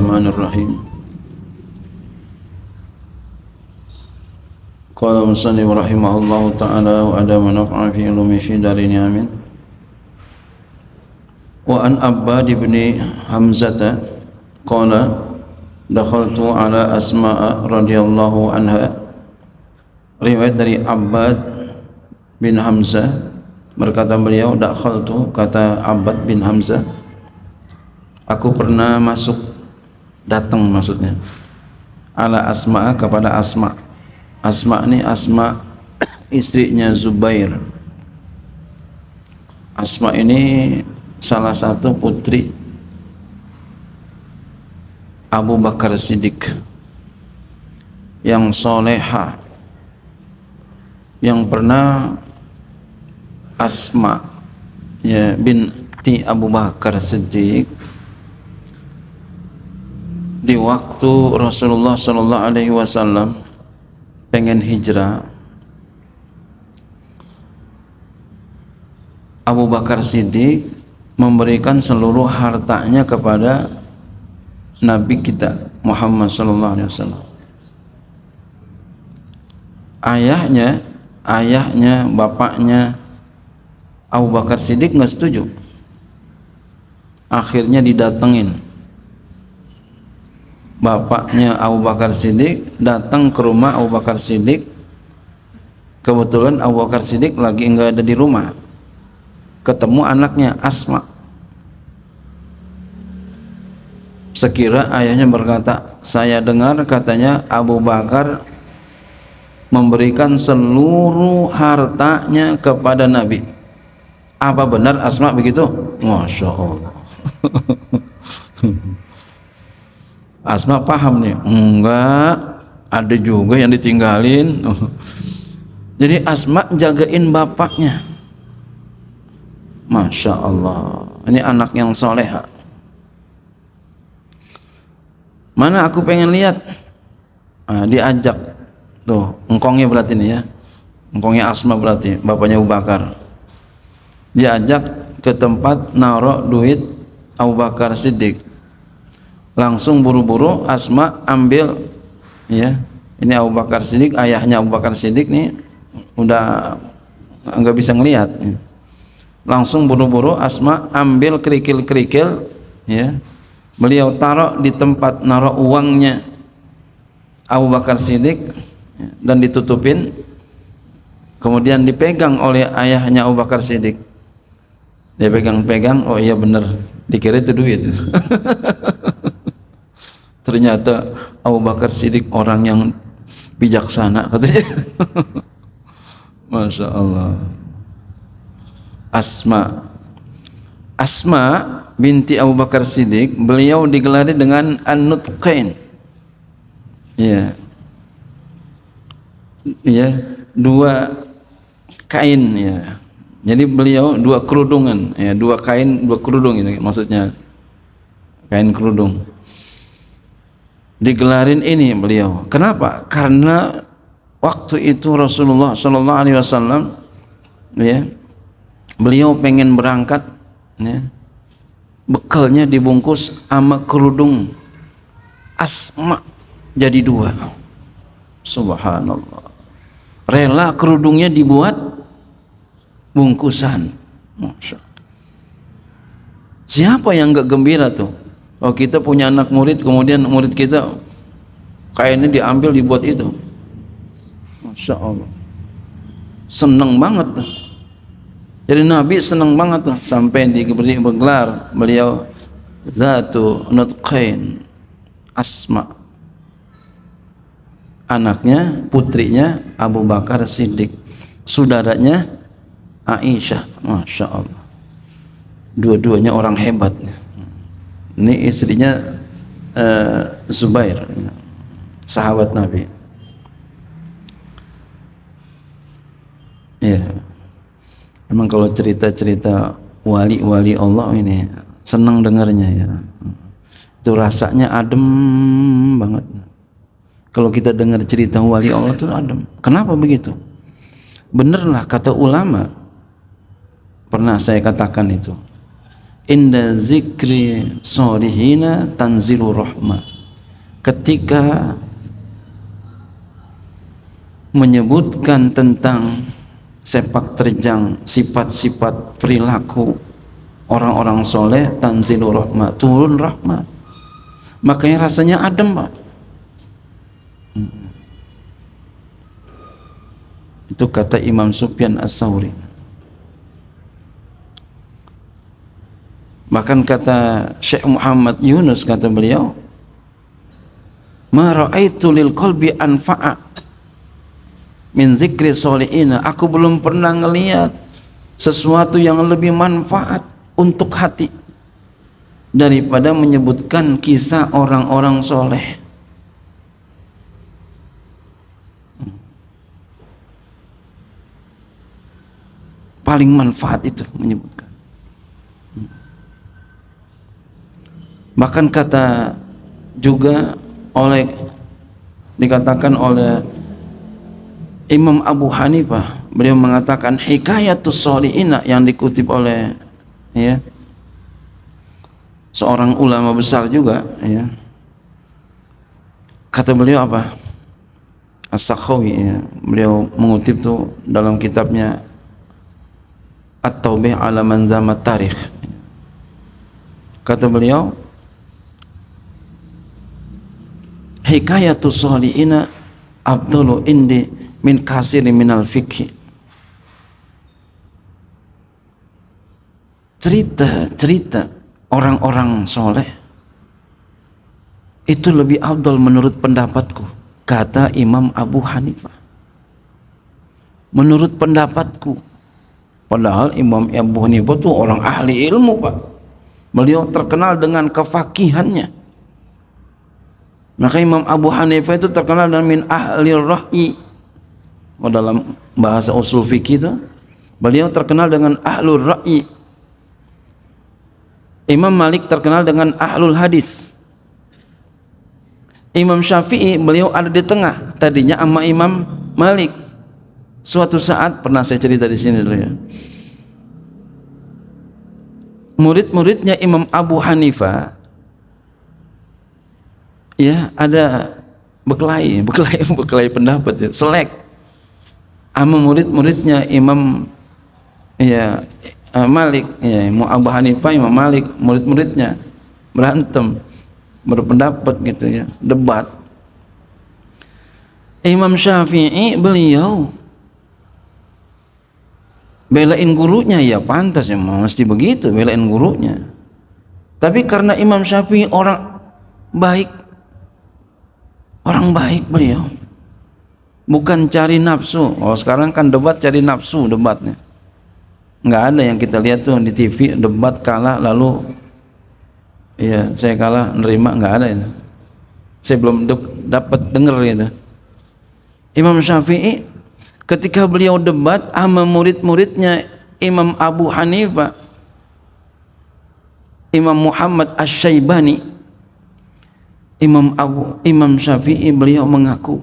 Bismillahirrahmanirrahim. Qala musannif rahimahullahu ta'ala wa adama naf'a fi ilmi fi darini amin. Wa an Abbad ibn Hamzah qala dakhaltu ala Asma radhiyallahu anha. Riwayat dari Abbad bin Hamzah, berkata beliau, dakhaltu, kata Abbad bin Hamzah, aku pernah masuk, datang maksudnya, ala Asma, kepada Asma. Asma ini Asma istrinya Zubair. Asma ini salah satu putri Abu Bakar Siddiq yang soleha, yang pernah Asma ya binti Abu Bakar Siddiq di waktu Rasulullah sallallahu alaihi wasallam pengen hijrah, Abu Bakar Siddiq memberikan seluruh hartanya kepada Nabi kita Muhammad sallallahu alaihi wasallam. Ayahnya, bapaknya Abu Bakar Siddiq nggak setuju. Akhirnya didatengin. Bapaknya Abu Bakar Siddiq datang ke rumah Abu Bakar Siddiq. Kebetulan Abu Bakar Siddiq lagi nggak ada di rumah. Ketemu anaknya Asma. Sekira ayahnya berkata, saya dengar katanya Abu Bakar memberikan seluruh hartanya kepada Nabi. Apa benar Asma begitu? Masya Allah. Asma paham nih? Enggak, ada juga yang ditinggalin. Jadi Asma jagain bapaknya. Masya Allah, ini anak yang soleha. Mana aku pengen lihat? Diajak tuh, engkongnya berarti nih ya, engkongnya Asma berarti bapaknya Abu Bakar. Diajak ke tempat naruh duit Abu Bakar Siddiq. Langsung buru-buru Asma ambil ya. Ini Abu Bakar Siddiq, ayahnya Abu Bakar Siddiq nih udah nggak bisa ngelihat ya. Langsung buru-buru Asma ambil kerikil-kerikil ya. Beliau taruh di tempat naruh uangnya Abu Bakar Siddiq ya, dan ditutupin. Kemudian dipegang oleh ayahnya Abu Bakar Siddiq. Dia pegang-pegang, oh iya bener, dikira itu duit. Ternyata Abu Bakar Siddiq orang yang bijaksana katanya. Masya Allah. Asma binti Abu Bakar Siddiq, beliau digelari dengan An-Nutqain. Ya. Ya, dua kain ya. Jadi beliau dua kerudungan ya, dua kain, dua kerudung ini maksudnya. Kain kerudung. Digelarin ini beliau. Kenapa? Karena waktu itu Rasulullah sallallahu alaihi wasallam ya, beliau pengen berangkat ya. Bekalnya dibungkus sama kerudung Asma jadi dua. Subhanallah. Rela kerudungnya dibuat bungkusan. Masya. Siapa yang enggak gembira tuh? Oh, kita punya anak murid, kemudian murid kita kainnya diambil dibuat itu. Masya Allah. Seneng banget tuh. Jadi Nabi seneng banget tuh sampai diberi gelar beliau Zatu Nutqain, Asma, anaknya, putrinya Abu Bakar Siddiq, saudaranya Aisyah. Masya Allah. Dua-duanya orang hebat. Ini istrinya Zubair, sahabat Nabi. Ya. Emang kalau cerita-cerita wali-wali Allah ini senang dengarnya ya. Itu rasanya adem banget. Kalau kita dengar cerita wali Allah itu adem. Kenapa begitu? Benerlah kata ulama. Pernah saya katakan itu. inda zikri solihina tanzilu rahmah. Ketika menyebutkan tentang sepak terjang sifat-sifat perilaku orang-orang soleh, tanzilu rahmah, turun rahmat. Makanya rasanya adem, Pak. Itu kata Imam Sufyan Ats-Tsauri. Bahkan kata Syekh Muhammad Yunus, kata beliau, ma ra'aitu lil qalbi anfa'a min zikri sholihin. Aku belum pernah ngelihat sesuatu yang lebih manfaat untuk hati daripada menyebutkan kisah orang-orang soleh. Paling manfaat itu menyebutkan. Bahkan kata juga dikatakan oleh Imam Abu Hanifah, beliau mengatakan hikayatus sholihin, yang dikutip oleh seorang ulama besar juga, kata beliau apa? As-Sakhawi, beliau mengutip tuh dalam kitabnya At-Taubih ala Manzamat Tarikh. Kata beliau, hikayatus sholihina afdalu indi min kasiri minal fikhi. Cerita orang-orang soleh itu lebih afdal menurut pendapatku, kata Imam Abu Hanifah. Menurut pendapatku. Padahal Imam Abu Hanifah itu orang ahli ilmu, Pak. Beliau terkenal dengan kefakihannya. Maka Imam Abu Hanifah itu terkenal dengan min ahli ra'yi. Dalam bahasa usul fikih itu, beliau terkenal dengan ahlul ra'yi. Imam Malik terkenal dengan ahlul hadis. Imam Syafi'i beliau ada di tengah, tadinya sama Imam Malik. Suatu saat, pernah saya cerita di sini dulu ya, murid-muridnya Imam Abu Hanifah ada bekelai pendapat ya, selek sama murid-muridnya Imam Malik, Imam Abu Hanifah, Imam Malik, murid-muridnya berantem, berpendapat gitu ya, debat. Imam Syafi'i beliau belain gurunya, ya pantas ya, mesti begitu, belain gurunya. Tapi karena Imam Syafi'i orang baik beliau, bukan cari nafsu. Sekarang kan debat cari nafsu debatnya. Nggak ada yang kita lihat tuh di TV debat kalah lalu saya kalah nerima, nggak ada itu. Saya belum dapat dengar gitu. Imam Syafi'i ketika beliau debat sama murid-muridnya Imam Abu Hanifah, Imam Muhammad Asy-Syaibani, Imam Syafi'i beliau mengaku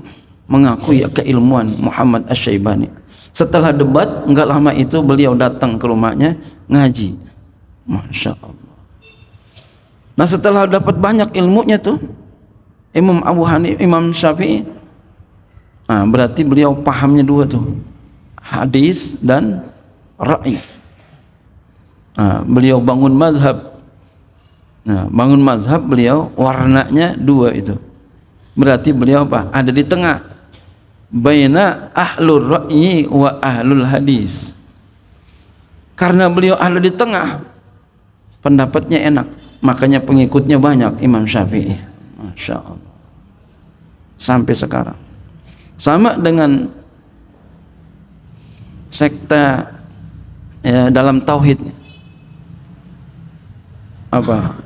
ya keilmuan Muhammad Asy-Syaibani. Setelah debat enggak lama itu beliau datang ke rumahnya ngaji. Masya Allah. Nah setelah dapat banyak ilmunya tuh Imam Syafi'i, berarti beliau pahamnya dua tuh, hadis dan ra'yi. Beliau bangun mazhab. Bangun mazhab beliau warnanya dua itu. Berarti beliau apa? Ada di tengah. Baina ahlul ra'yi wa ahlul hadis. Karena beliau ada di tengah, pendapatnya enak, makanya pengikutnya banyak Imam Syafi'i. Masya Allah. Sampai sekarang. Sama dengan sekte dalam tauhid,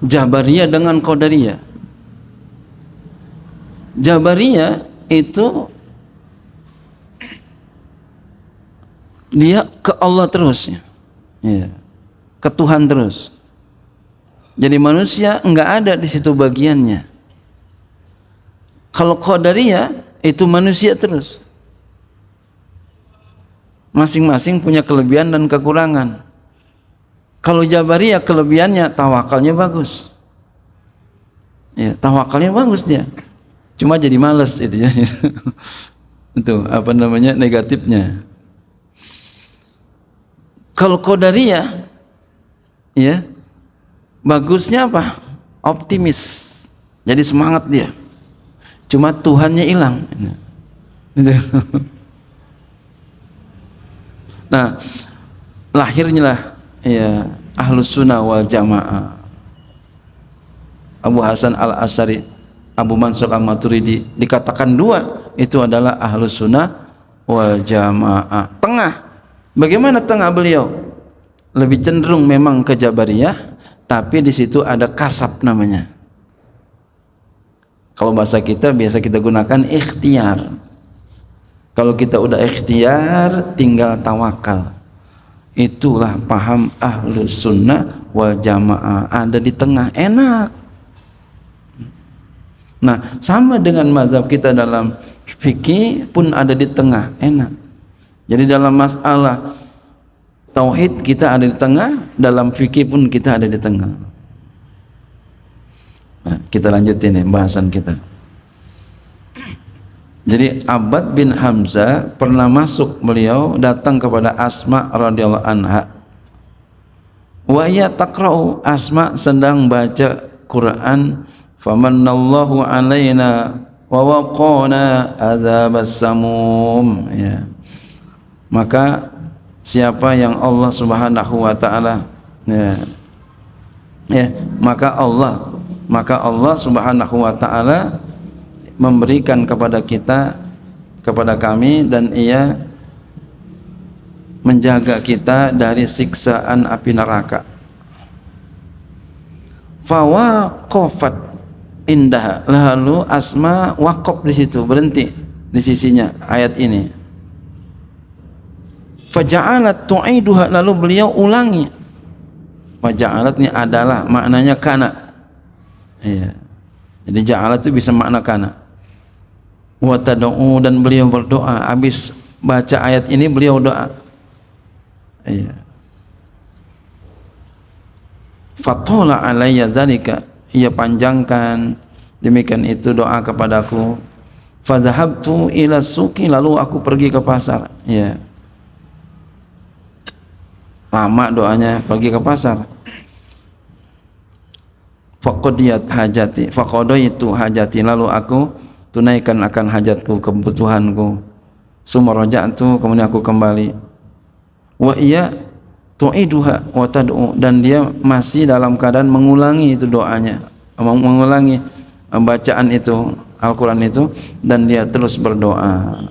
Jabariyah dengan Qadariyah. Jabariyah itu dia ke Allah terus ke Tuhan terus. Jadi manusia enggak ada di situ bagiannya. Kalau Qadariyah itu manusia terus, masing-masing punya kelebihan dan kekurangan. Kalau Jabariyah kelebihannya tawakalnya bagus. Ya, tawakalnya bagus dia. Cuma jadi malas itu ya. Itu apa namanya negatifnya. Kalau Qadariyah ya, bagusnya apa? Optimis. Jadi semangat dia. Cuma Tuhannya hilang. Gitu. Nah, lahirnya lah ya Ahlus Sunnah wal Jamaah. Abu Hasan Al-Asy'ari, Abu Mansur Al-Maturidi dikatakan dua, itu adalah Ahlus Sunnah wal Jamaah. Tengah. Bagaimana tengah beliau? Lebih cenderung memang ke Jabariyah, tapi di situ ada kasab namanya. Kalau bahasa kita biasa kita gunakan ikhtiar. Kalau kita udah ikhtiar, tinggal tawakal. Itulah paham Ahlus Sunnah wal Jamaah, ada di tengah, enak. Nah, sama dengan mazhab kita dalam fikih pun ada di tengah, enak. Jadi dalam masalah tauhid kita ada di tengah, dalam fikih pun kita ada di tengah. Nah, kita lanjutin ya bahasan kita. Jadi Abbad bin Hamzah pernah masuk, beliau datang kepada Asma radhiyallahu anha. Wa ya taqra'u, Asma sedang baca Quran, famannallahu alaina wa waqana azabas samum, ya. Maka siapa yang Allah Subhanahu wa taala maka Allah Subhanahu wa taala memberikan kepada kita, kepada kami, dan ia menjaga kita dari siksaan api neraka. Fawaqafat indah, lalu Asma waqaf di situ, berhenti di sisinya ayat ini. Faja'alat tu'iduha, lalu beliau ulangi. Faja'alat ini adalah maknanya kana. Iya. Jadi ja'alat itu bisa makna kana. Wa tad'u, dan beliau berdoa. Habis baca ayat ini beliau doa. Iya. Fatola alayya dzalika, ia panjangkan demikian itu doa kepadaku. Fazahabtu ila suqi, lalu aku pergi ke pasar. Ya. Lama doanya, pergi ke pasar. Faqadiyat hajati, faqadaitu hajati, lalu aku tunaikan akan hajatku, kebutuhanku. Sumaraja'tu, kemudian aku kembali. Wa iya tu'iduha wa tad'u, dan dia masih dalam keadaan mengulangi itu doanya, mengulangi bacaan itu Al-Quran itu, dan dia terus berdoa.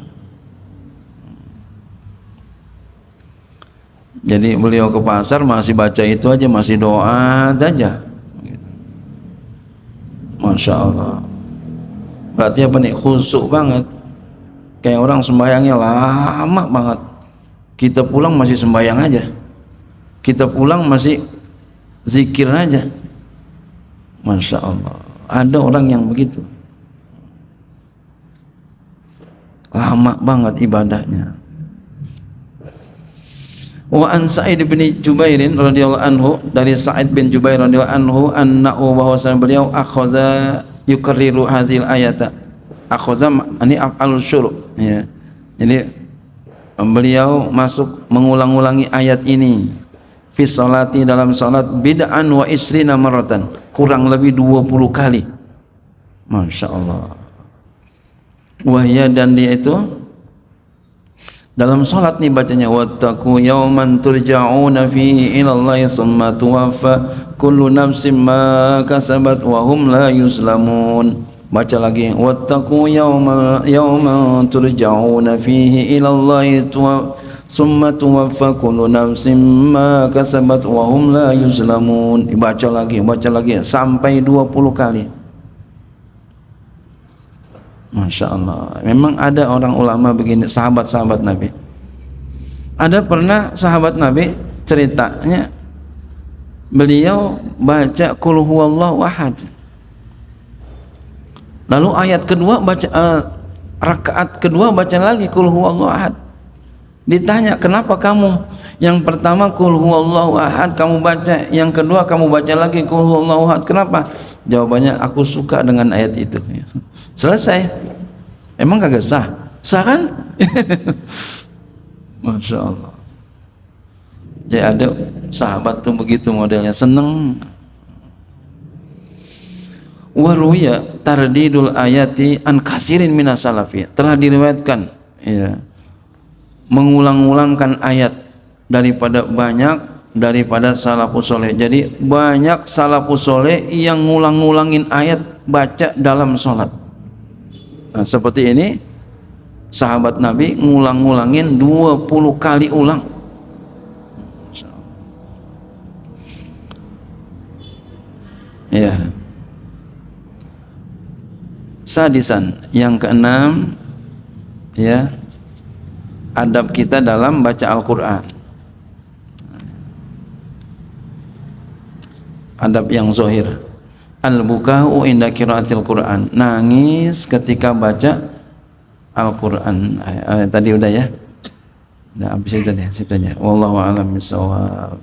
Jadi beliau ke pasar masih baca itu aja, masih doa aja. Masya Allah. Berarti apa nih? Khusyuk banget. Kayak orang sembahyangnya lama banget. Kita pulang masih sembahyang aja. Kita pulang masih zikir aja. Masya Allah. Ada orang yang begitu. Lama banget ibadahnya. Wa an Sa'id bin Jubair radhiyallahu anhu, dari Sa'id bin Jubair radhiyallahu anhu, annahu, bahwasanya beliau akhaza yukarriru hadhil ayata. Akhaza ini af'alul syuru', ya. Jadi beliau masuk mengulang-ulangi ayat ini fi sholati, dalam salat, bid'an wa isrina maratan, kurang lebih 20 kali. Masya Allah. Wahya, dan dia itu dalam salat nih bacanya, wattaqu yawman turja'una fihi ila Allah summa tuwaffa kullu nafsin ma kasabat wa hum la yuzlamun. Baca lagi, wattaqu yawman turja'una fihi ila Allah summa tuwaffa kullu nafsin ma kasabat wa hum la yuzlamun. Baca lagi sampai 20 kali. Masya Allah. Memang ada orang ulama begini, sahabat-sahabat Nabi. Ada pernah sahabat Nabi ceritanya, beliau baca qul huwallahu ahad, lalu ayat kedua baca rakaat kedua baca lagi qul huwallahu ahad. Ditanya, kenapa kamu yang pertama qul huwallahu ahad kamu baca, yang kedua kamu baca lagi qul huwallahu ahad, kenapa? Jawabannya, aku suka dengan ayat itu. Selesai. Emang kagak sah? Sah kan? Masya Allah. Jadi ada sahabat tuh begitu modelnya, seneng. Waruya tardidul ayati an kasirin minas salafi, telah diriwayatkan ya, mengulang-ulangkan ayat daripada salafus soleh. Jadi banyak salafus soleh yang ngulang-ngulangin ayat baca dalam sholat. Nah, seperti ini sahabat Nabi ngulang-ngulangin 20 kali ulang. Ya. Sadisan, yang keenam ya, adab kita dalam baca Al-Quran. Adab yang zahir, al-buka'u inda qiraatil Quran, nangis ketika baca Al-Quran. Tadi udah ya, udah habis itu ya, wallahu a'lam bishawab.